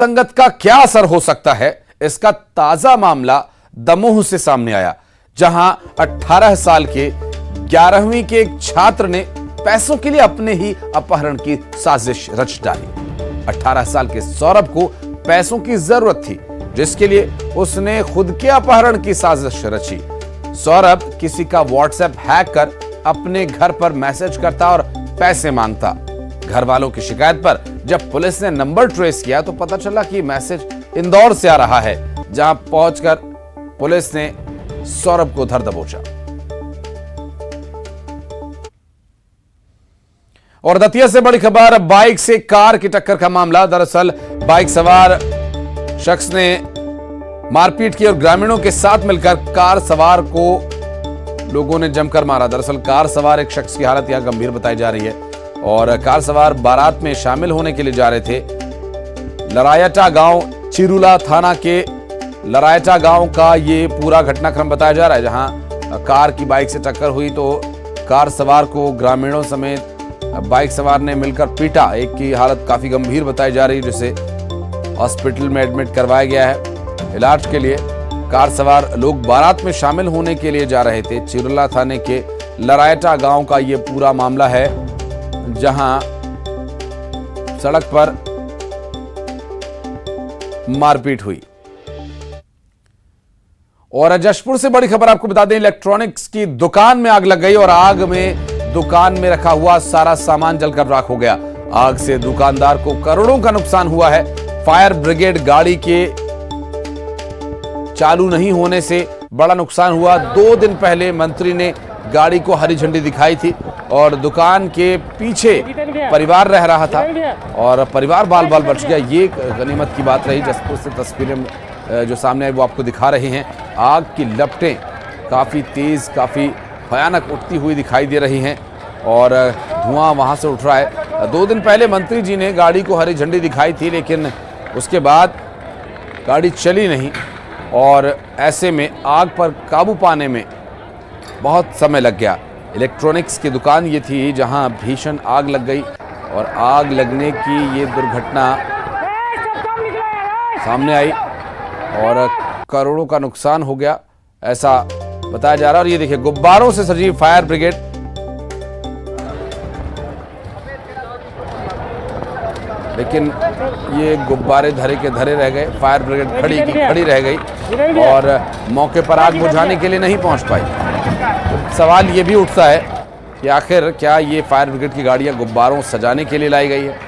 संगत का क्या असर हो सकता है, इसका ताजा मामला दमोह से सामने आया, जहां 18 साल के 11वीं के एक छात्र ने पैसों के लिए अपने ही अपहरण की साजिश रच डाली। 18 साल के सौरभ को पैसों की जरूरत थी, जिसके लिए उसने खुद के अपहरण की साजिश रची। सौरभ किसी का व्हाट्सएप हैक कर अपने घर पर मैसेज करता और पैसे मांगता। घर वालों की शिकायत पर जब पुलिस ने नंबर ट्रेस किया तो पता चला कि मैसेज इंदौर से आ रहा है, जहां पहुंचकर पुलिस ने सौरभ को धर दबोचा। और दतिया से बड़ी खबर, बाइक से कार की टक्कर का मामला। दरअसल बाइक सवार शख्स ने मारपीट की और ग्रामीणों के साथ मिलकर कार सवार को लोगों ने जमकर मारा। दरअसल कार सवार एक शख्स की हालत यहां गंभीर बताई जा रही है और कार सवार बारात में शामिल होने के लिए जा रहे थे। लरायटा गांव, चिरुला थाना के लरायटा गांव का ये पूरा घटनाक्रम बताया जा रहा है, जहां कार की बाइक से टक्कर हुई तो कार सवार को ग्रामीणों समेत बाइक सवार ने मिलकर पीटा। एक की हालत काफी गंभीर बताई जा रही है, जिसे हॉस्पिटल में एडमिट करवाया गया है इलाज के लिए। कार सवार लोग बारात में शामिल होने के लिए जा रहे थे। चिरुला थाने के लरायटा गांव का ये पूरा मामला है, जहां सड़क पर मारपीट हुई। और जशपुर से बड़ी खबर आपको बता दें, इलेक्ट्रॉनिक्स की दुकान में आग लग गई और आग में दुकान में रखा हुआ सारा सामान जलकर राख हो गया। आग से दुकानदार को करोड़ों का नुकसान हुआ है। फायर ब्रिगेड गाड़ी के चालू नहीं होने से बड़ा नुकसान हुआ। 2 दिन पहले मंत्री ने गाड़ी को हरी झंडी दिखाई थी और दुकान के पीछे परिवार रह रहा था और परिवार बाल बाल बच गया। ये गनीमत की बात रही। जसपुर से तस्वीरें जो सामने आई वो आपको दिखा रहे हैं। आग की लपटें काफ़ी तेज़, काफ़ी भयानक उठती हुई दिखाई दे रही हैं और धुआं वहाँ से उठ रहा है। 2 दिन पहले मंत्री जी ने गाड़ी को हरी झंडी दिखाई थी, लेकिन उसके बाद गाड़ी चली नहीं और ऐसे में आग पर काबू पाने में बहुत समय लग गया। इलेक्ट्रॉनिक्स की दुकान ये थी जहां भीषण आग लग गई और आग लगने की ये दुर्घटना सामने आई और करोड़ों का नुकसान हो गया, ऐसा बताया जा रहा है। और ये देखिए, गुब्बारों से सजी फायर ब्रिगेड, लेकिन ये गुब्बारे धरे के धरे रह गए। फायर ब्रिगेड खड़ी की खड़ी रह गई और मौके पर आग बुझाने के लिए नहीं पहुंच पाई। सवाल ये भी उठता है कि आखिर क्या ये फायर ब्रिगेड की गाड़ियां गुब्बारों सजाने के लिए लाई गई है?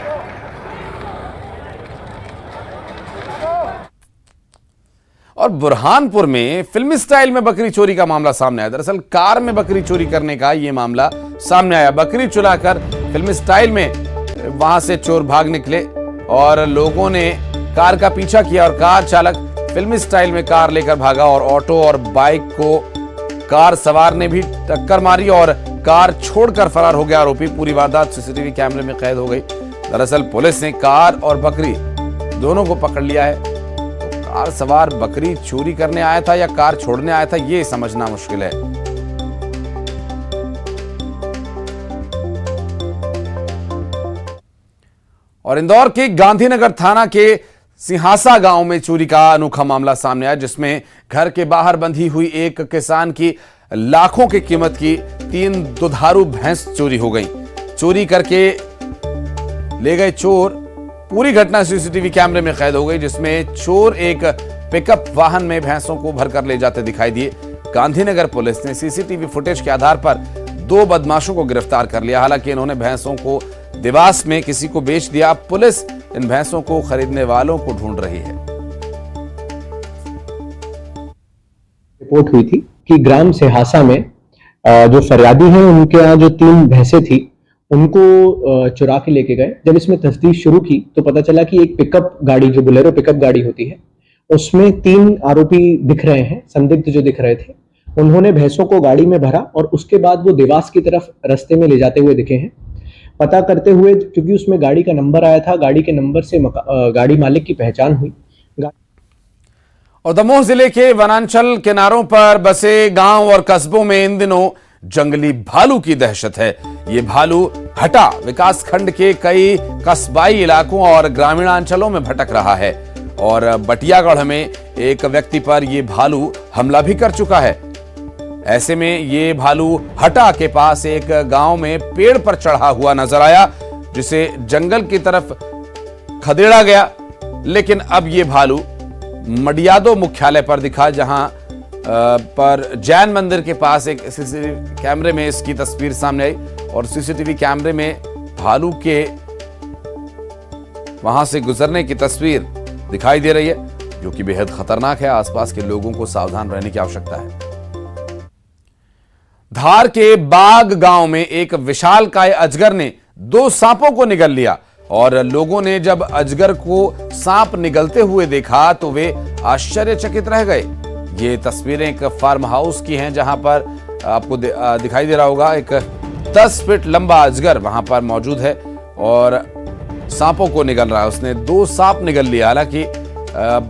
और बुरहानपुर में फिल्मी स्टाइल में बकरी चोरी का मामला सामने आया। दरअसल कार में बकरी चोरी करने का ये मामला सामने आया। बकरी चुराकर फिल्मी स्टाइल में वहां से चोर भाग निकले और लोगों ने कार का पीछा किया और कार चालक फिल्मी स्टाइल में कार लेकर भागा और ऑटो और बाइक को कार सवार ने भी टक्कर मारी और कार छोड़कर फरार हो गया आरोपी। पूरी वारदात सीसीटीवी कैमरे में कैद हो गई। दरअसल पुलिस ने कार और बकरी दोनों को पकड़ लिया है। तो कार सवार बकरी चोरी करने आया था या कार छोड़ने आया था, ये समझना मुश्किल है। और इंदौर के गांधीनगर थाना के सिंहासा गांव में चोरी का अनोखा मामला सामने आया, जिसमें घर के बाहर बंधी हुई एक किसान की लाखों की कीमत की 3 दुधारू भैंस चोरी हो गई। चोरी करके ले गए चोर। पूरी घटना सीसीटीवी कैमरे में कैद हो गई, जिसमें चोर एक पिकअप वाहन में भैंसों को भरकर ले जाते दिखाई दिए। गांधीनगर पुलिस ने सीसीटीवी फुटेज के आधार पर 2 बदमाशों को गिरफ्तार कर लिया। हालांकि इन्होंने भैंसों को देवास में किसी को बेच दिया। पुलिस इन भैंसों को खरीदने वालों को ढूंढ रही है। रिपोर्ट हुई थी कि ग्राम सिंहासा में जो फरियादी हैं उनके यहाँ जो 3 भैंसें थी उनको चुरा के लेके गए। जब इसमें तफ्तीश शुरू की तो पता चला कि एक पिकअप गाड़ी, जो बोलेरो पिकअप गाड़ी होती है, उसमें 3 आरोपी दिख रहे हैं, संदिग्ध जो दिख रहे थे। उन्होंने भैंसों को गाड़ी में भरा और उसके बाद वो देवास की तरफ रास्ते में ले जाते हुए दिखे हैं। पता करते हुए, क्योंकि उसमें गाड़ी का नंबर आया था, गाड़ी के नंबर से गाड़ी मालिक की पहचान हुई। और दमोह जिले के वनांचल किनारों पर बसे गांव और कस्बों में इन दिनों जंगली भालू की दहशत है। ये भालू हटा विकासखंड के कई कस्बाई इलाकों और ग्रामीणांचलों में भटक रहा है और बटियागढ़ में एक व्यक्ति पर यह भालू हमला भी कर चुका है। ऐसे में ये भालू हटा के पास एक गांव में पेड़ पर चढ़ा हुआ नजर आया, जिसे जंगल की तरफ खदेड़ा गया। लेकिन अब ये भालू मडियादो मुख्यालय पर दिखा, जहां पर जैन मंदिर के पास एक सीसीटीवी कैमरे में इसकी तस्वीर सामने आई और सीसीटीवी कैमरे में भालू के वहां से गुजरने की तस्वीर दिखाई दे रही है, जो कि बेहद खतरनाक है। आसपास के लोगों को सावधान रहने की आवश्यकता है। धार के बाग गांव में एक विशालकाय अजगर ने 2 सांपों को निगल लिया और लोगों ने जब अजगर को सांप निगलते हुए देखा तो वे आश्चर्यचकित रह गए। ये तस्वीरें एक फार्म हाउस की हैं, जहां पर आपको दिखाई दे रहा होगा एक 10 फीट लंबा अजगर वहां पर मौजूद है और सांपों को निगल रहा है। उसने 2 सांप निगल लिया। हालांकि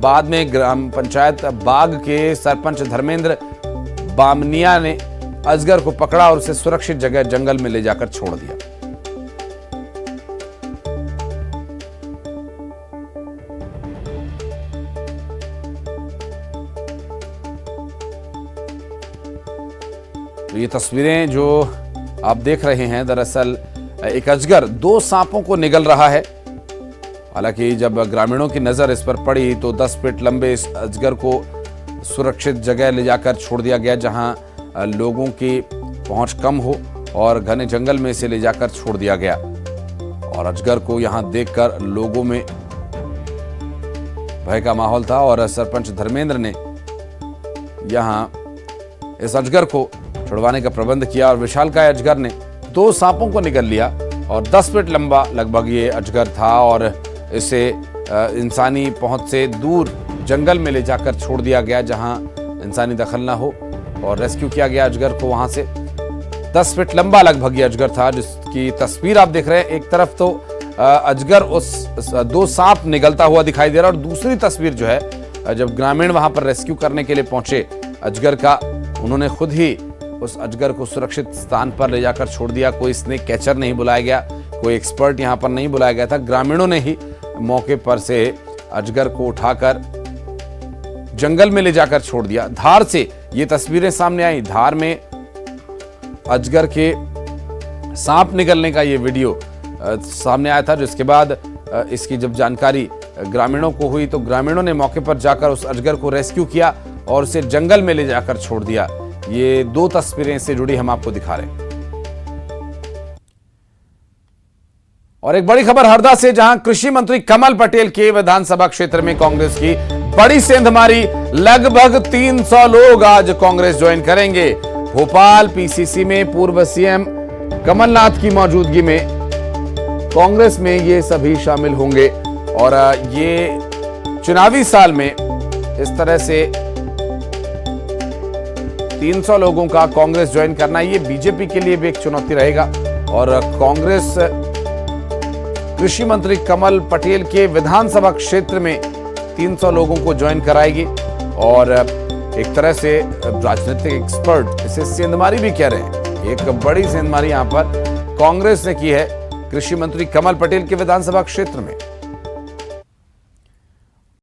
बाद में ग्राम पंचायत बाग के सरपंच धर्मेंद्र बामनिया ने अजगर को पकड़ा और उसे सुरक्षित जगह जंगल में ले जाकर छोड़ दिया। तो ये तस्वीरें जो आप देख रहे हैं, दरअसल एक अजगर 2 सांपों को निगल रहा है। हालांकि जब ग्रामीणों की नजर इस पर पड़ी तो 10 फीट लंबे इस अजगर को सुरक्षित जगह ले जाकर छोड़ दिया गया, जहां लोगों की पहुंच कम हो, और घने जंगल में इसे ले जाकर छोड़ दिया गया। और अजगर को यहां देखकर लोगों में भय का माहौल था और सरपंच धर्मेंद्र ने यहां इस अजगर को छुड़वाने का प्रबंध किया और विशालकाय अजगर ने 2 सांपों को निगल लिया और 10 फीट लंबा लगभग ये अजगर था और इसे इंसानी पहुंच से दूर जंगल में ले जाकर छोड़ दिया गया, जहां इंसानी दखल ना हो, और रेस्क्यू किया गया अजगर को वहां से। 10 फीट लंबा लगभग ये अजगर था, जिसकी तस्वीर आप देख रहे हैं। एक तरफ तो अजगर उस 2 सांप निगलता हुआ दिखाई दे रहा है और दूसरी तस्वीर जो है, जब ग्रामीण वहां पर रेस्क्यू करने के लिए पहुंचे अजगर का, उन्होंने खुद ही उस अजगर को सुरक्षित स्थान पर ले जाकर छोड़ दिया। कोई स्नेक कैचर नहीं बुलाया गया, कोई एक्सपर्ट यहां पर नहीं बुलाया गया था। ग्रामीणों ने ही मौके पर से अजगर को उठाकर जंगल में ले जाकर छोड़ दिया। धार से ये तस्वीरें सामने आई। धार में अजगर के सांप निकलने का ये वीडियो सामने आया था, जिसके बाद इसकी जब जानकारी ग्रामीणों को हुई तो ग्रामीणों ने मौके पर जाकर उस अजगर को रेस्क्यू किया और उसे जंगल में ले जाकर छोड़ दिया। ये 2 तस्वीरें से जुड़ी हम आपको दिखा रहे हैं। और एक बड़ी खबर हरदा से, जहां कृषि मंत्री कमल पटेल के विधानसभा क्षेत्र में कांग्रेस की बड़ी सेंधमारी। लगभग 300 लोग आज कांग्रेस ज्वाइन करेंगे। भोपाल पीसीसी में पूर्व सीएम कमलनाथ की मौजूदगी में कांग्रेस में ये सभी शामिल होंगे और ये चुनावी साल में इस तरह से 300 लोगों का कांग्रेस ज्वाइन करना, ये बीजेपी के लिए भी एक चुनौती रहेगा। और कांग्रेस कृषि मंत्री कमल पटेल के विधानसभा क्षेत्र में 300 लोगों को ज्वाइन कराएगी और एक तरह से राजनीतिक एक्सपर्ट इसे सेंधमारी भी कह रहे हैं। एक बड़ी सेंधमारी यहां पर कांग्रेस ने की है कृषि मंत्री कमल पटेल के विधानसभा क्षेत्र में।